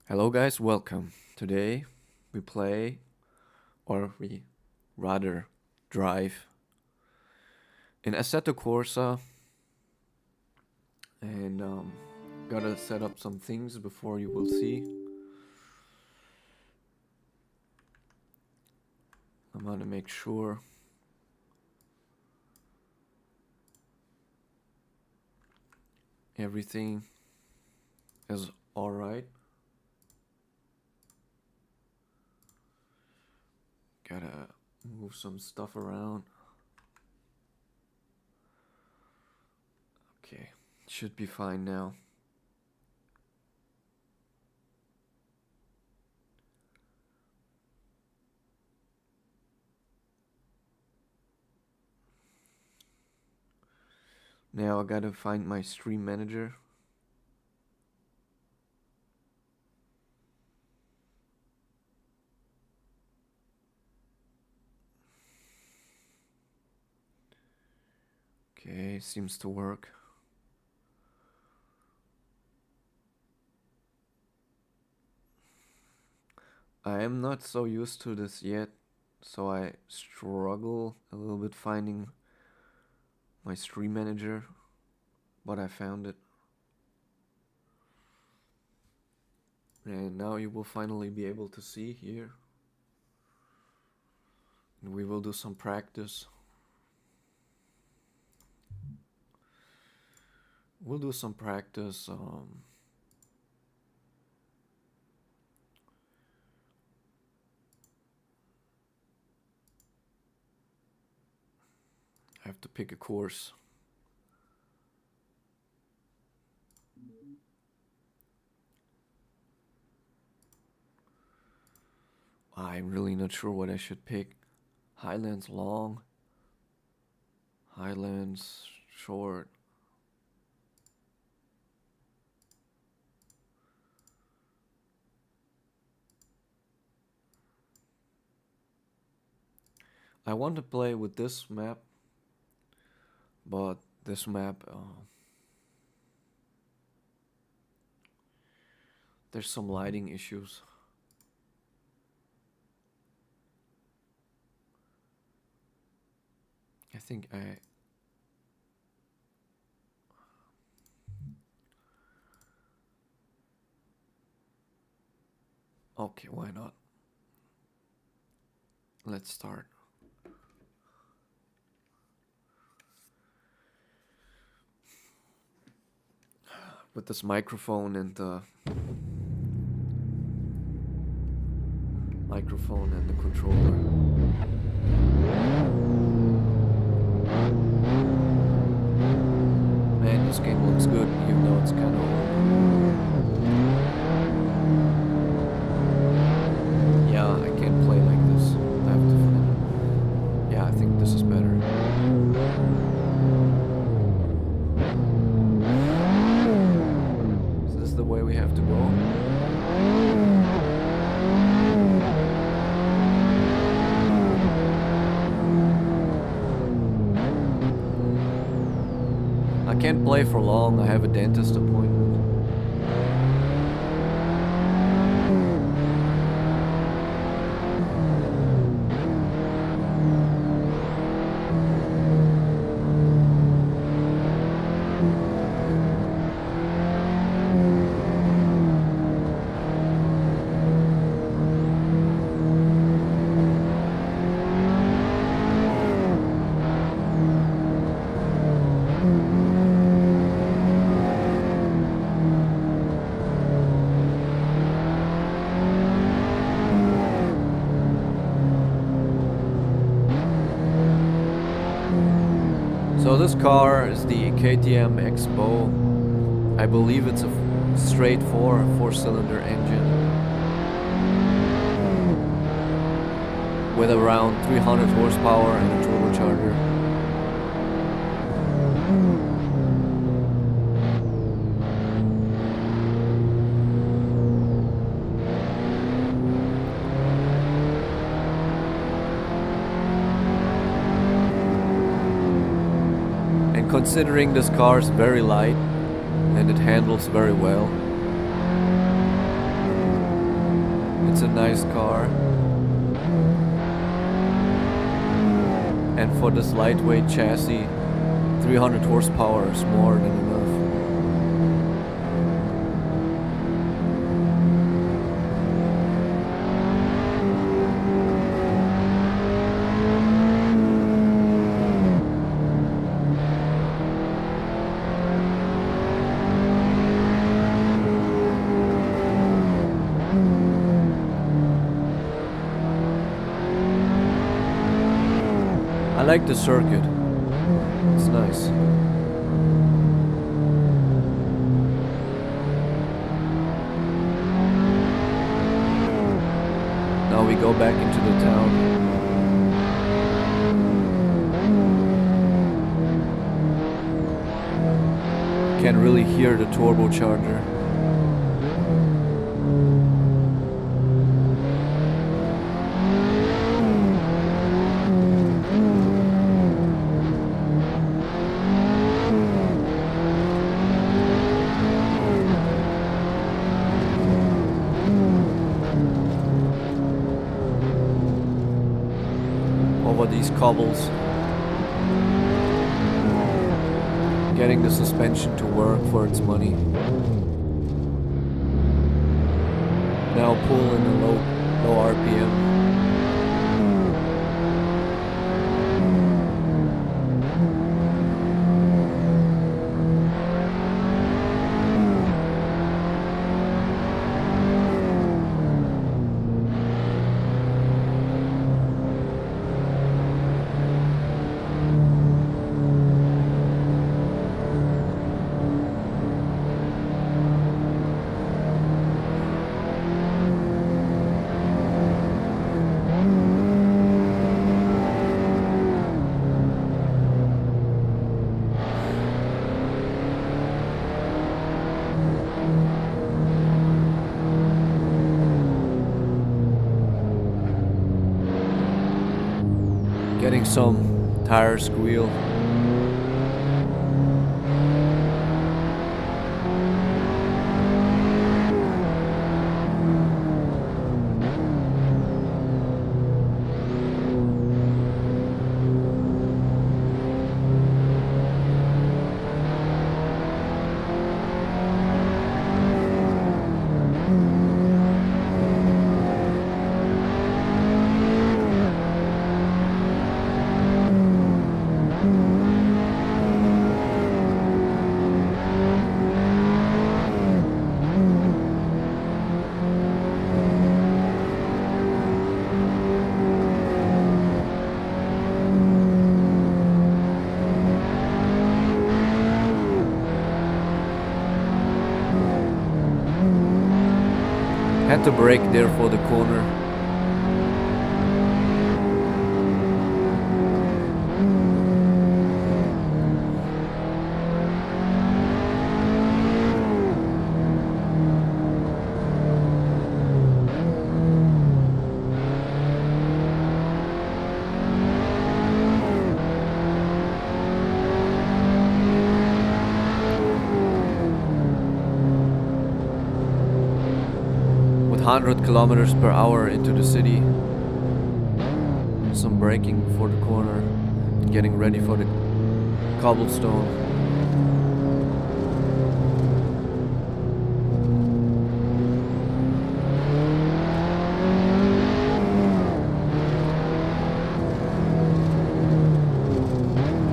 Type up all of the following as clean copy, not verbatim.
Hello guys, welcome. Today we play, or we rather drive in Assetto Corsa and gotta set up some things before you will see. I'm gonna make sure everything is alright. Gotta move some stuff around. Okay, should be fine now. Now I gotta find my stream manager. Okay, seems to work. I am not so used to this yet, so I struggle a little bit finding my stream manager, but I found it. And now you will finally be able to see here. And we will do some practice. We'll do some practice. I have to pick a course. I'm really not sure what I should pick. Highlands long, Highlands short. I want to play with this map, but this map, there's some lighting issues. I think okay, why not? Let's start. With this microphone and the controller. Man, this game looks good, even though it's kind of old. Yeah, I can't play like this. I have to. Yeah, I think this is better. Is this the way we have to go? I can't play for long. I have a dentist appointment. So this car is the KTM Expo. I believe it's a straight four-cylinder engine with around 300 horsepower and a turbocharger. Considering this car is very light and it handles very well, It's a nice car. And for this lightweight chassis, 300 horsepower is more than enough. I like the circuit. It's nice. Now we go back into the town. Can really hear the turbocharger. Over these cobbles, getting the suspension to work for its money. Now pull in a low RPM. Getting some tire squeal. Had to brake there for the corner. With 100 kilometers per hour into the city. Some braking before the corner, getting ready for the cobblestone.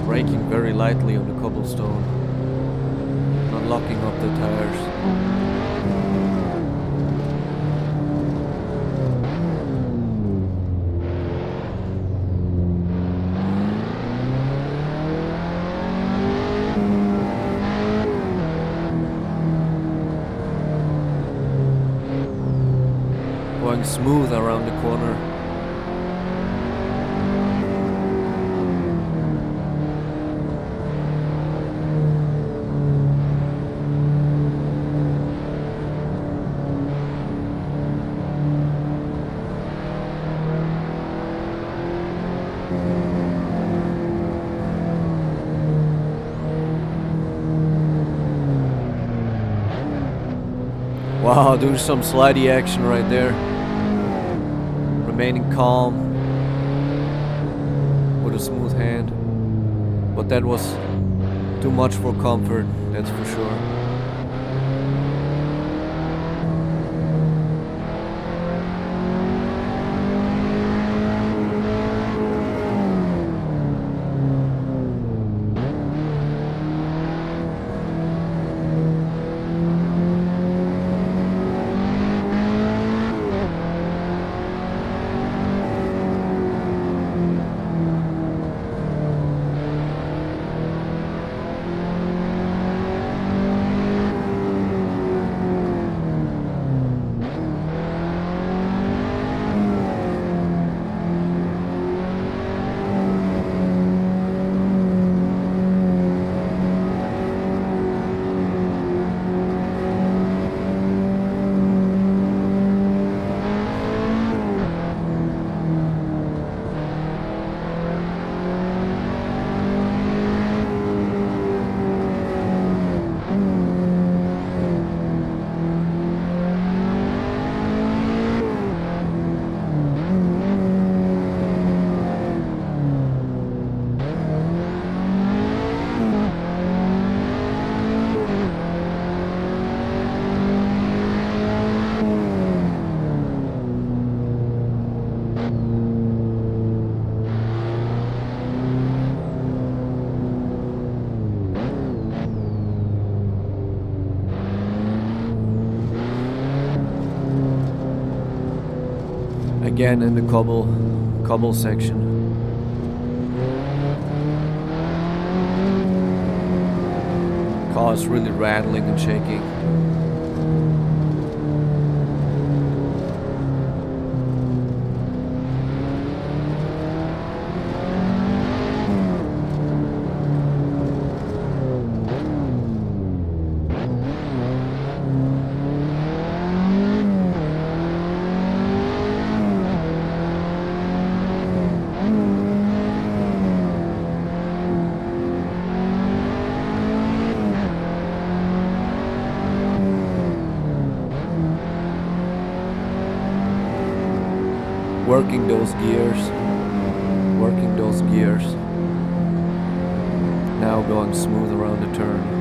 Braking very lightly on the cobblestone, not locking up the tires. Going smooth around the corner. Wow, doing some slidey action right there. remaining calm with a smooth hand. But that was too much for comfort, that's for sure. Again in the cobble section. Car is really rattling and shaking. Working those gears. Now going smooth around the turn.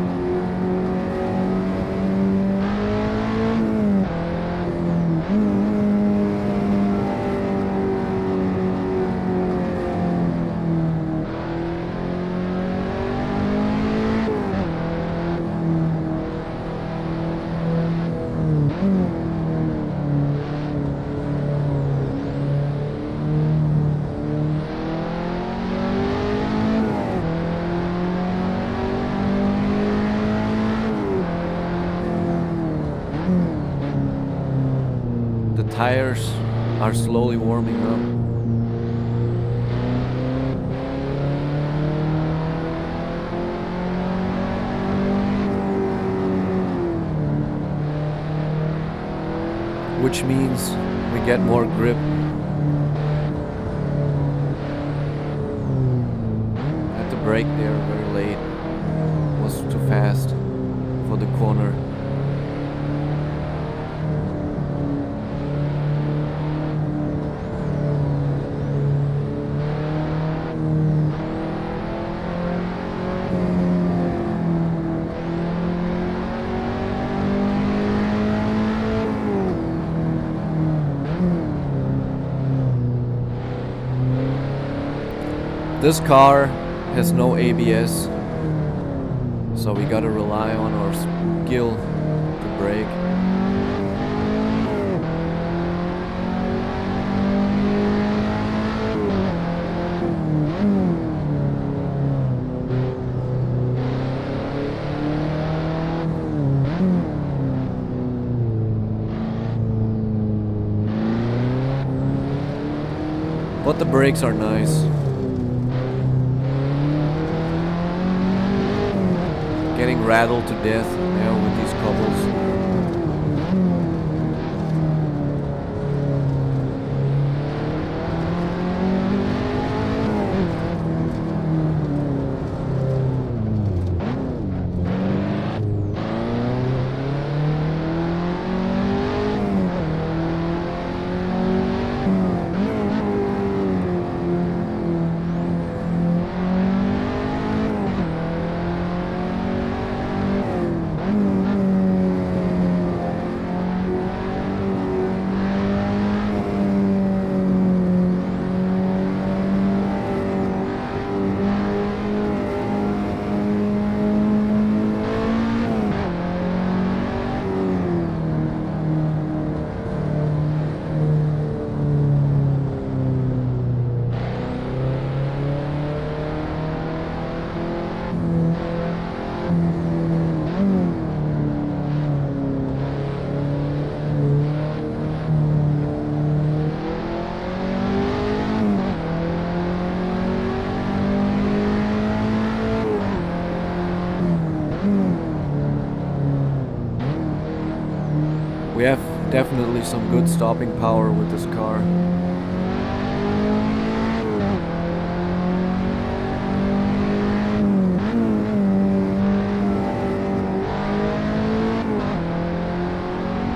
Tires are slowly warming up. Which means we get more grip. Had to brake there very late. Was too fast for the corner. This car has no ABS, so we gotta rely on our skill to brake. But the brakes are nice. Getting rattled to death now with these cobbles. We have definitely some good stopping power with this car.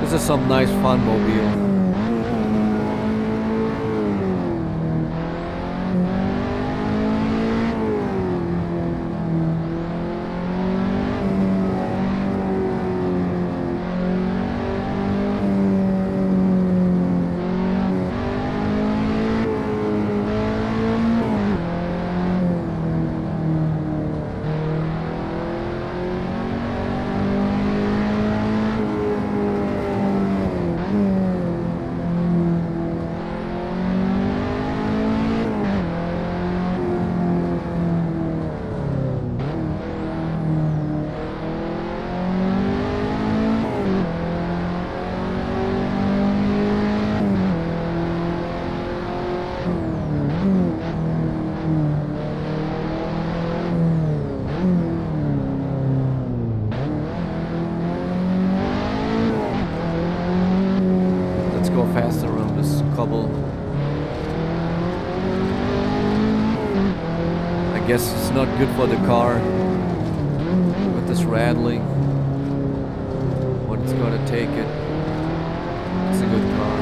This is some nice fun mobile. Let's go faster around this cobble. I guess it's not good for the car with this rattling, but it's gonna take it. It's a good car.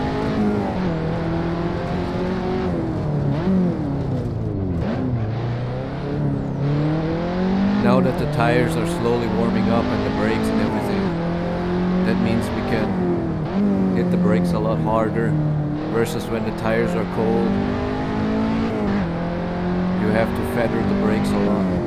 Now that the tires are slowly warming up and the brakes and everything, that means we can hit the brakes a lot harder versus when the tires are cold. You have to feather the brakes a lot.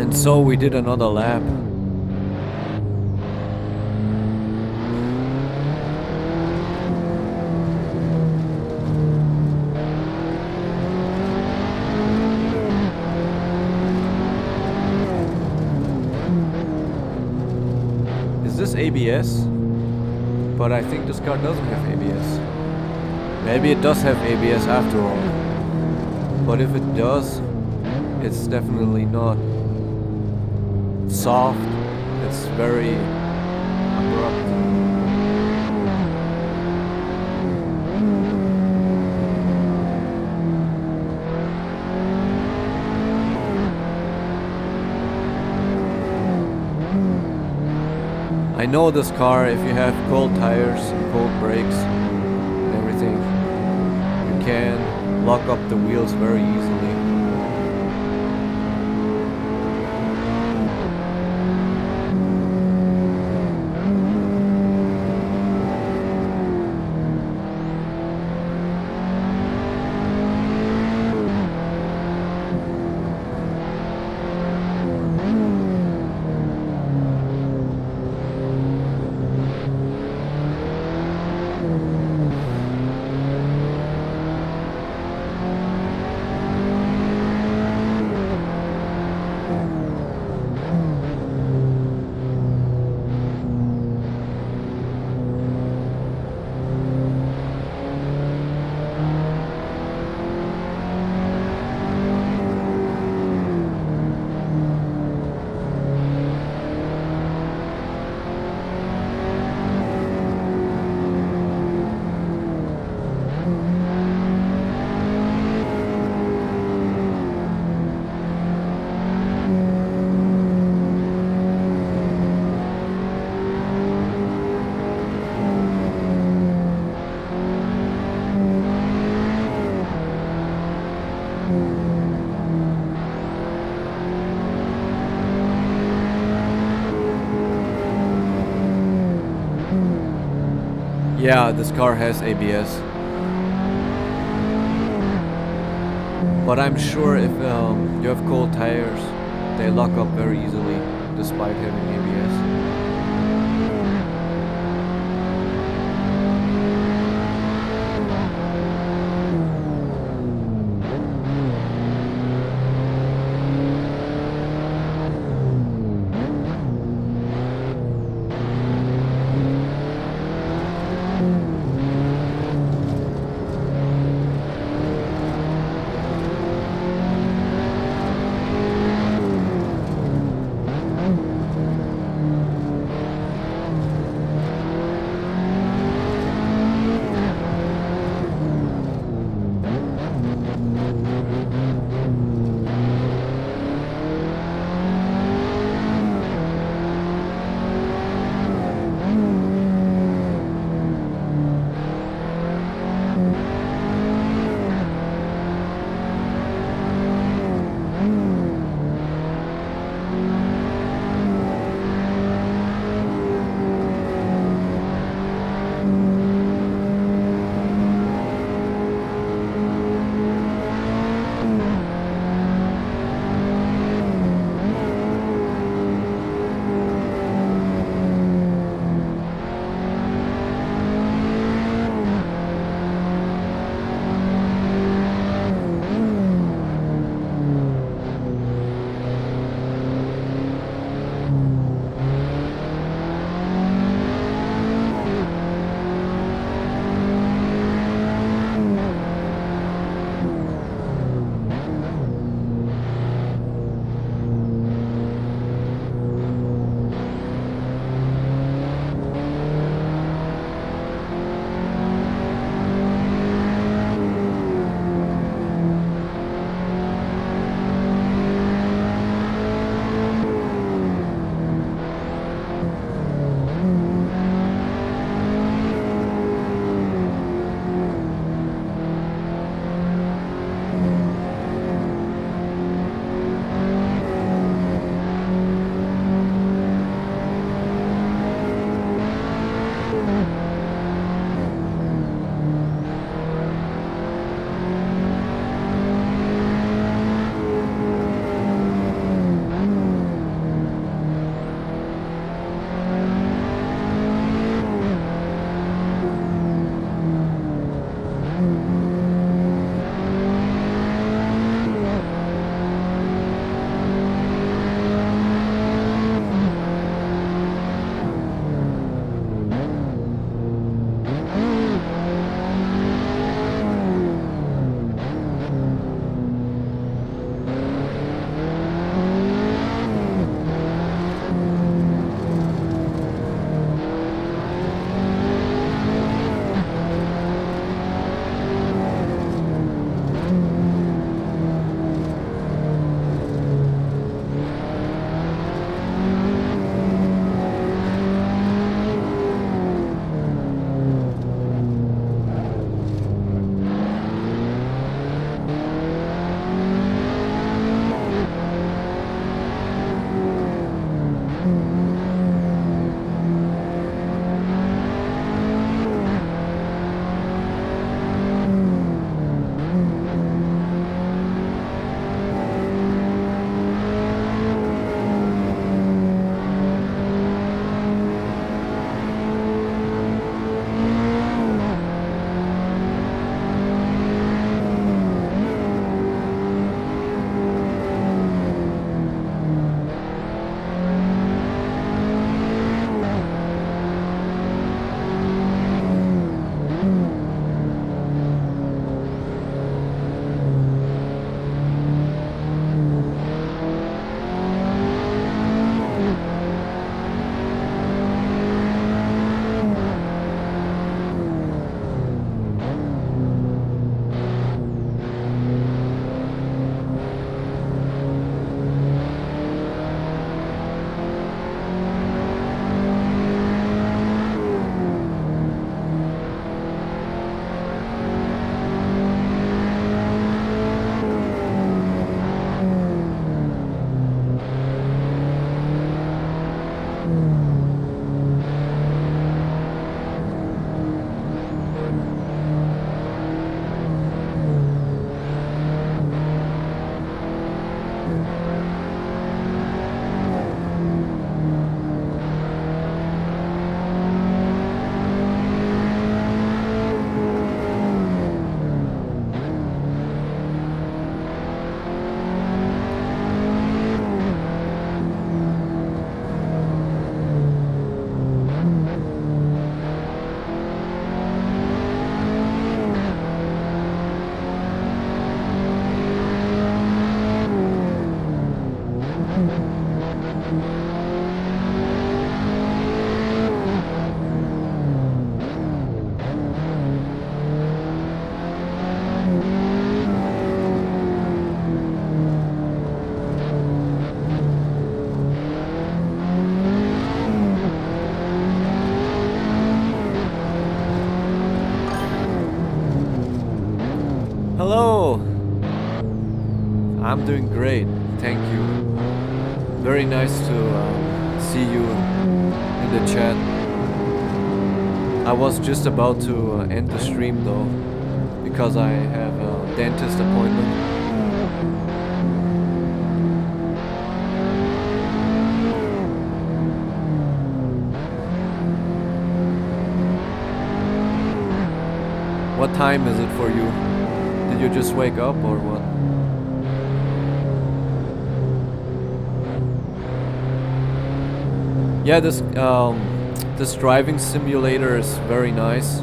And so we did another lap. Is this ABS? But I think this car doesn't have ABS. Maybe it does have ABS after all. But if it does, it's definitely not soft. It's very abrupt. I know this car, if you have cold tires and cold brakes and everything, you can lock up the wheels very easily. Yeah, this car has ABS. But I'm sure if you have cold tires, they lock up very easily despite having ABS. Hello! I'm doing great, thank you. Very nice to see you in the chat. I was just about to end the stream though, because I have a dentist appointment. What time is it for you? Did you just wake up or what? Yeah, this driving simulator is very nice.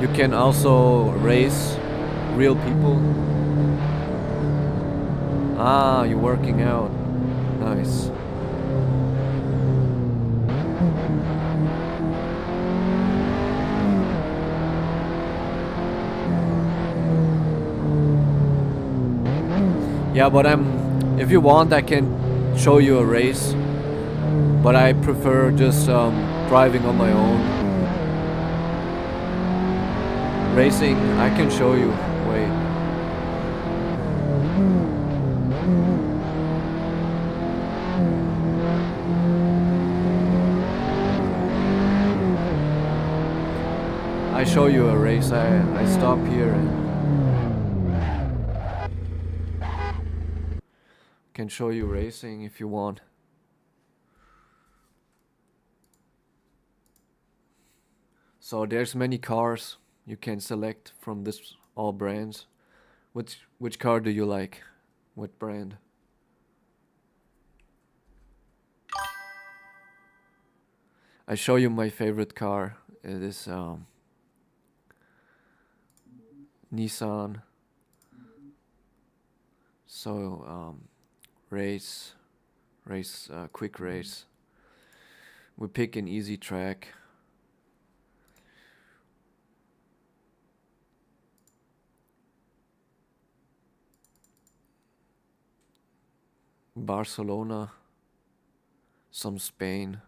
You can also race real people. Ah, you're working out. Nice. Yeah, but if you want, I can show you a race. But I prefer just driving on my own. Racing, I can show you. Wait. I show you a race. I stop here and can show you racing if you want. So there's many cars you can select from this all brands. Which car do you like? What brand? I show you my favorite car. It is Nissan. So quick race. We pick an easy track. Barcelona, some Spain.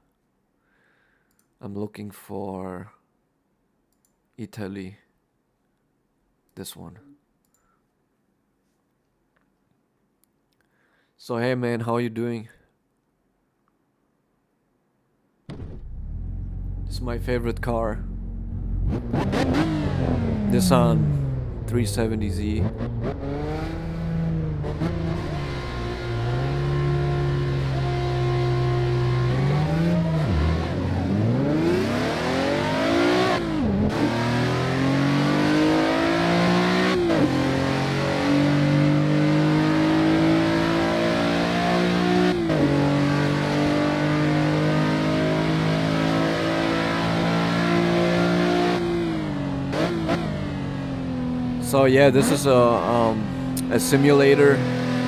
I'm looking for Italy. This one. So hey man, how are you doing? This is my favorite car. Nissan 370Z. So yeah, this is a simulator,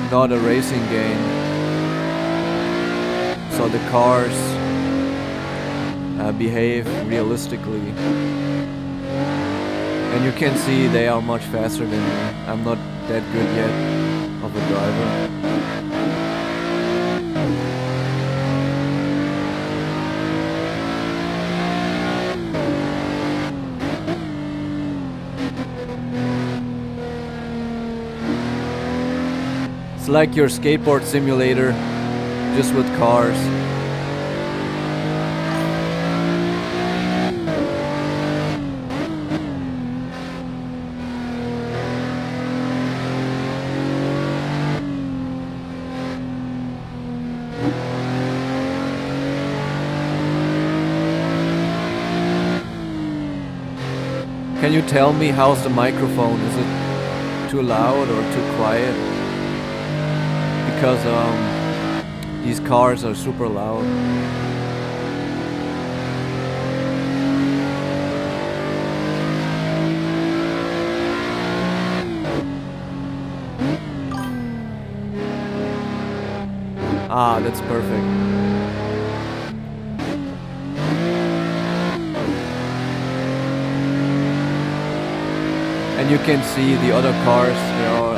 not a racing game. So the cars behave realistically, and you can see they are much faster than me. I'm not that good yet of a driver. It's like your skateboard simulator, just with cars. Can you tell me how's the microphone? Is it too loud or too quiet? Because these cars are super loud. Ah, that's perfect. And you can see the other cars, they are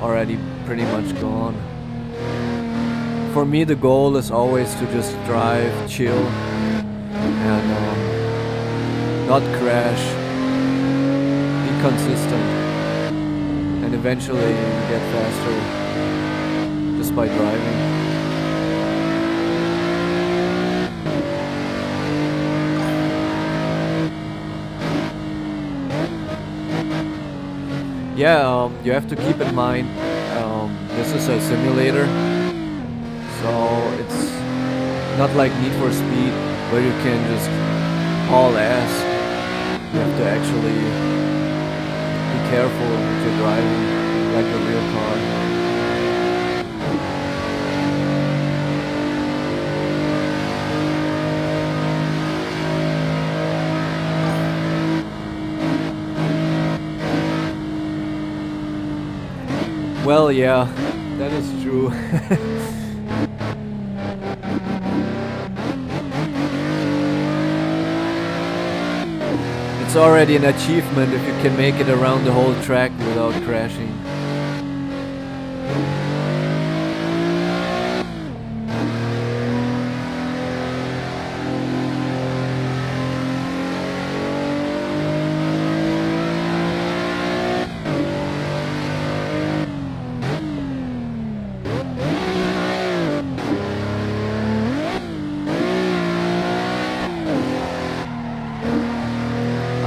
already pretty much gone. For me, the goal is always to just drive, chill, and not crash. consistent, and eventually you get faster just by driving. Yeah, you have to keep in mind, this is a simulator, so it's not like Need for Speed where you can just haul ass. You have to actually be careful if you're driving like a real car. Well, yeah, that is true. It's already an achievement if you can make it around the whole track without crashing.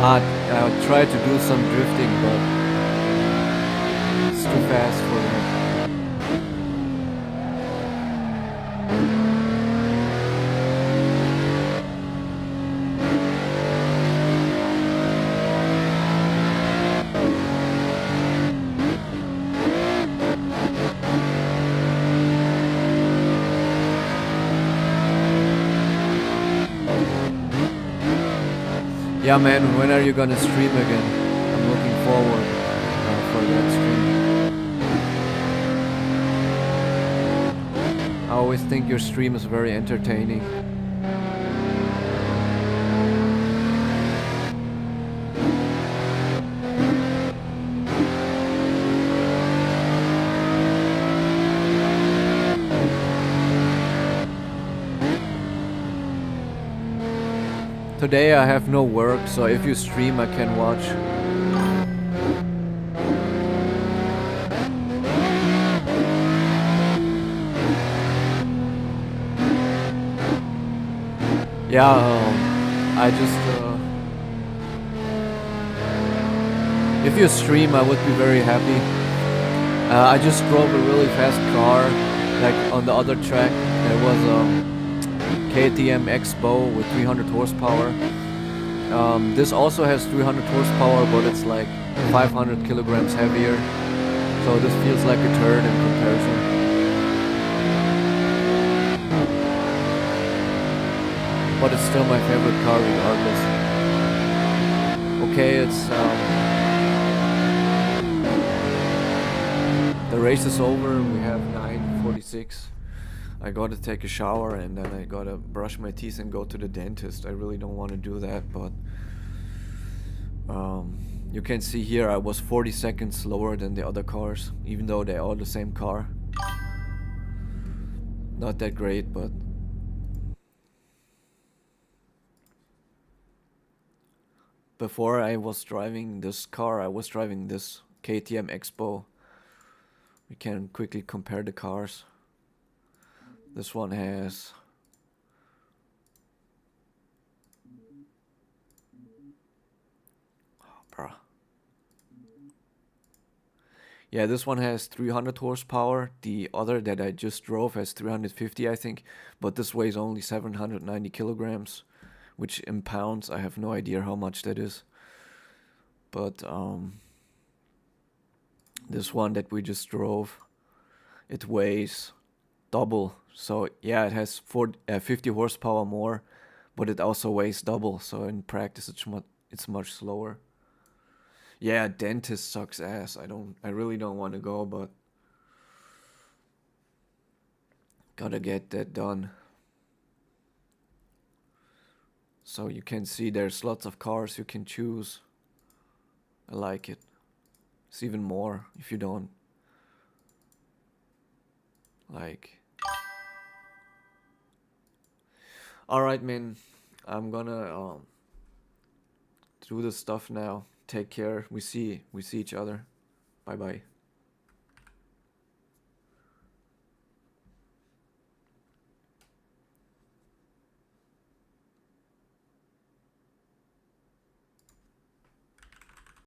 I tried to do some drifting, but it's too fast for that. Yeah, man, when are you gonna stream again? I'm looking forward for that stream. I always think your stream is very entertaining. Today I have no work, so if you stream I can watch. Yeah, I just... if you stream I would be very happy. I just drove a really fast car, like on the other track. It was KTM Expo with 300 horsepower. This also has 300 horsepower, but it's like 500 kilograms heavier. So this feels like a turd in comparison. But it's still my favorite car regardless. Okay, it's... the race is over, we have 9:46. I gotta take a shower and then I gotta brush my teeth and go to the dentist. I really don't want to do that, but you can see here I was 40 seconds slower than the other cars, even though they're all the same car. Not that great, but before I was driving this car, I was driving this KTM Expo. We can quickly compare the cars. This one has... oh, bruh. Yeah, this one has 300 horsepower. The other that I just drove has 350, I think. But this weighs only 790 kilograms, which in pounds, I have no idea how much that is. But this one that we just drove, it weighs double. So yeah, it has 50 horsepower more, but it also weighs double. So in practice, it's much slower. Yeah, dentist sucks ass. I really don't want to go, but gotta get that done. So you can see there's lots of cars you can choose. I like it. It's even more if you don't like. Alright, man. I'm gonna do this stuff now. Take care. We see each other. Bye bye.